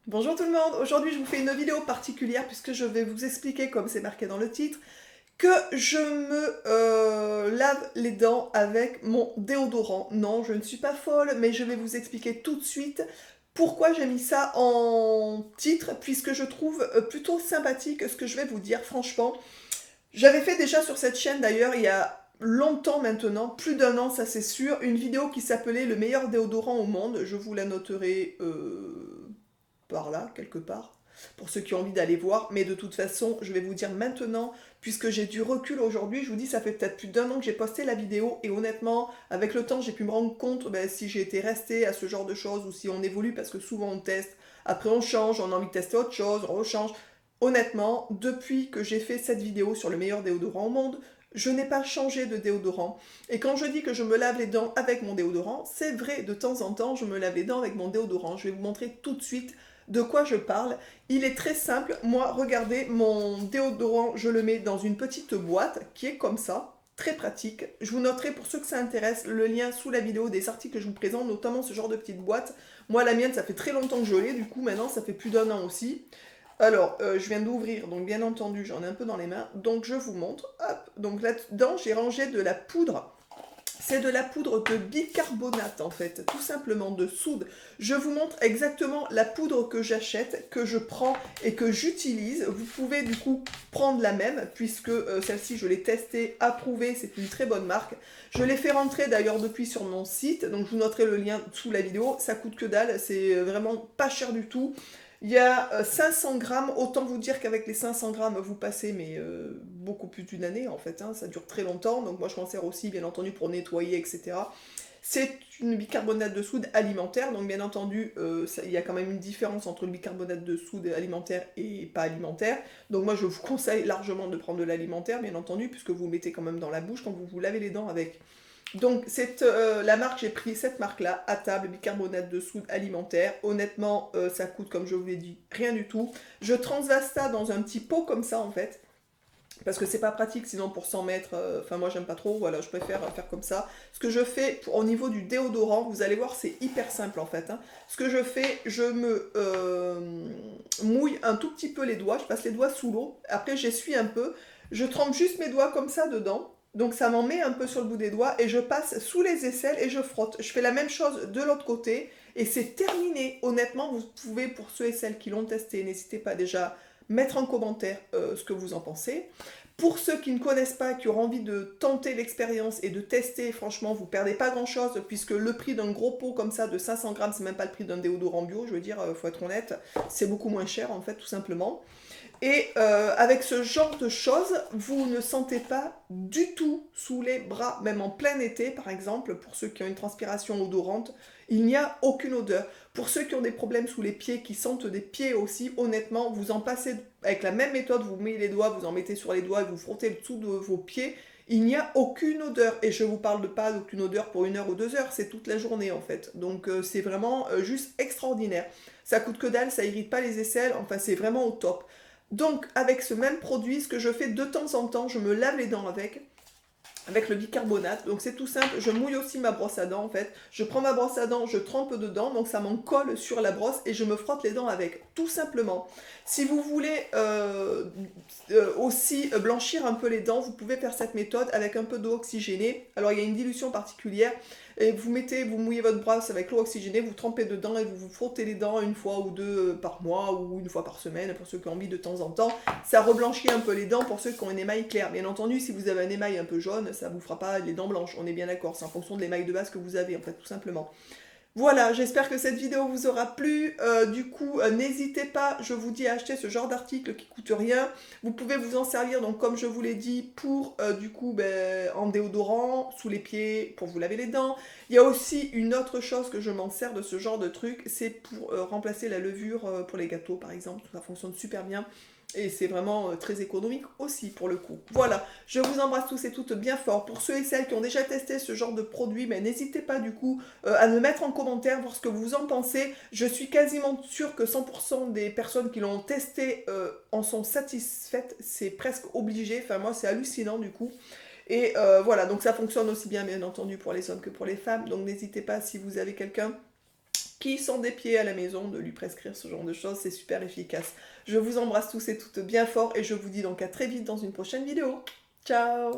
Bonjour tout le monde, aujourd'hui je vous fais une vidéo particulière puisque je vais vous expliquer, comme c'est marqué dans le titre, que je me lave les dents avec mon déodorant. Non, je ne suis pas folle, mais je vais vous expliquer tout de suite pourquoi j'ai mis ça en titre, puisque je trouve plutôt sympathique ce que je vais vous dire, franchement. J'avais fait déjà sur cette chaîne d'ailleurs il y a longtemps maintenant, plus d'un an ça c'est sûr, une vidéo qui s'appelait le meilleur déodorant au monde. Je vous la noterai par là, quelque part, pour ceux qui ont envie d'aller voir. Mais de toute façon, je vais vous dire maintenant, puisque j'ai du recul aujourd'hui, je vous dis, ça fait peut-être plus d'un an que j'ai posté la vidéo, et honnêtement, avec le temps, j'ai pu me rendre compte si j'ai été restée à ce genre de choses, ou si on évolue, parce que souvent on teste, après on change, on a envie de tester autre chose, on rechange. Honnêtement, depuis que j'ai fait cette vidéo sur le meilleur déodorant au monde, je n'ai pas changé de déodorant. Et quand je dis que je me lave les dents avec mon déodorant, c'est vrai, de temps en temps, je me lave les dents avec mon déodorant. Je vais vous montrer tout de suite de quoi je parle. Il est très simple. Moi, regardez, mon déodorant, je le mets dans une petite boîte qui est comme ça. Très pratique. Je vous noterai pour ceux que ça intéresse le lien sous la vidéo des articles que je vous présente, notamment ce genre de petite boîte. Moi, la mienne, ça fait très longtemps que je l'ai, du coup, maintenant, ça fait plus d'un an aussi. Alors, je viens d'ouvrir, donc bien entendu, j'en ai un peu dans les mains. Donc, je vous montre. Hop. Donc, là-dedans, j'ai rangé de la poudre. C'est de la poudre de bicarbonate en fait, tout simplement de soude. Je vous montre exactement la poudre que j'achète, que je prends et que j'utilise. Vous pouvez du coup prendre la même, puisque celle-ci je l'ai testée, approuvée, c'est une très bonne marque. Je l'ai fait rentrer d'ailleurs depuis sur mon site, donc je vous noterai le lien sous la vidéo. Ça coûte que dalle, c'est vraiment pas cher du tout. Il y a 500 grammes, autant vous dire qu'avec les 500 grammes, vous passez beaucoup plus d'une année en fait, hein, ça dure très longtemps, donc moi je m'en sers aussi bien entendu pour nettoyer, etc. C'est une bicarbonate de soude alimentaire, donc bien entendu, il y a quand même une différence entre le bicarbonate de soude alimentaire et pas alimentaire. Donc moi je vous conseille largement de prendre de l'alimentaire, bien entendu, puisque vous le mettez quand même dans la bouche quand vous vous lavez les dents avec. Donc, la marque, j'ai pris cette marque-là, à table, bicarbonate de soude alimentaire. Honnêtement, ça coûte, comme je vous l'ai dit, rien du tout. Je transvase ça dans un petit pot comme ça, en fait. Parce que c'est pas pratique, sinon pour 100 mètres, enfin moi j'aime pas trop, voilà, je préfère faire comme ça. Ce que je fais au niveau du déodorant, vous allez voir, c'est hyper simple en fait, hein. Ce que je fais, je me mouille un tout petit peu les doigts, je passe les doigts sous l'eau, après j'essuie un peu, je trempe juste mes doigts comme ça dedans, donc ça m'en met un peu sur le bout des doigts, et je passe sous les aisselles et je frotte. Je fais la même chose de l'autre côté, et c'est terminé. Honnêtement, vous pouvez, pour ceux et celles qui l'ont testé, n'hésitez pas déjà mettre en commentaire ce que vous en pensez. Pour ceux qui ne connaissent pas, qui auront envie de tenter l'expérience et de tester, franchement, vous perdez pas grand chose, puisque le prix d'un gros pot comme ça de 500 grammes, c'est même pas le prix d'un déodorant bio, je veux dire, faut être honnête, c'est beaucoup moins cher en fait, tout simplement. Et avec ce genre de choses, vous ne sentez pas du tout sous les bras, même en plein été par exemple, pour ceux qui ont une transpiration odorante, il n'y a aucune odeur. Pour ceux qui ont des problèmes sous les pieds, qui sentent des pieds aussi, honnêtement, vous en passez avec la même méthode, vous mettez les doigts, vous en mettez sur les doigts et vous frottez le dessous de vos pieds, il n'y a aucune odeur. Et je vous parle de pas d'aucune odeur pour 1 heure ou 2 heures, c'est toute la journée en fait. Donc c'est vraiment juste extraordinaire. Ça coûte que dalle, ça irrite pas les aisselles, enfin c'est vraiment au top. Donc, avec ce même produit, ce que je fais de temps en temps, je me lave les dents avec le bicarbonate. Donc, c'est tout simple. Je mouille aussi ma brosse à dents, en fait. Je prends ma brosse à dents, je trempe dedans, donc ça m'en colle sur la brosse et je me frotte les dents avec, tout simplement. Si vous voulez aussi blanchir un peu les dents, vous pouvez faire cette méthode avec un peu d'eau oxygénée. Alors, il y a une dilution particulière. Et vous mouillez votre brosse avec l'eau oxygénée, vous trempez dedans et vous vous frottez les dents 1 fois ou 2 par mois ou 1 fois par semaine pour ceux qui ont envie de temps en temps. Ça reblanchit un peu les dents pour ceux qui ont un émail clair. Bien entendu, si vous avez un émail un peu jaune, ça vous fera pas les dents blanches, on est bien d'accord, c'est en fonction de l'émail de base que vous avez en fait, tout simplement. Voilà, j'espère que cette vidéo vous aura plu. Du coup, n'hésitez pas, je vous dis, à acheter ce genre d'article qui coûte rien. Vous pouvez vous en servir, donc comme je vous l'ai dit, pour du coup, en déodorant, sous les pieds, pour vous laver les dents. Il y a aussi une autre chose que je m'en sers de ce genre de truc, c'est pour remplacer la levure pour les gâteaux, par exemple. Ça fonctionne super bien. Et c'est vraiment très économique aussi pour le coup. Voilà, je vous embrasse tous et toutes bien fort. Pour ceux et celles qui ont déjà testé ce genre de produit, mais n'hésitez pas du coup à me mettre en commentaire, voir ce que vous en pensez. Je suis quasiment sûre que 100% des personnes qui l'ont testé en sont satisfaites. C'est presque obligé. Enfin, moi, c'est hallucinant du coup. Et voilà, donc ça fonctionne aussi bien entendu pour les hommes que pour les femmes. Donc n'hésitez pas si vous avez quelqu'un qui sont des pieds à la maison, de lui prescrire ce genre de choses, c'est super efficace. Je vous embrasse tous et toutes bien fort et je vous dis donc à très vite dans une prochaine vidéo. Ciao!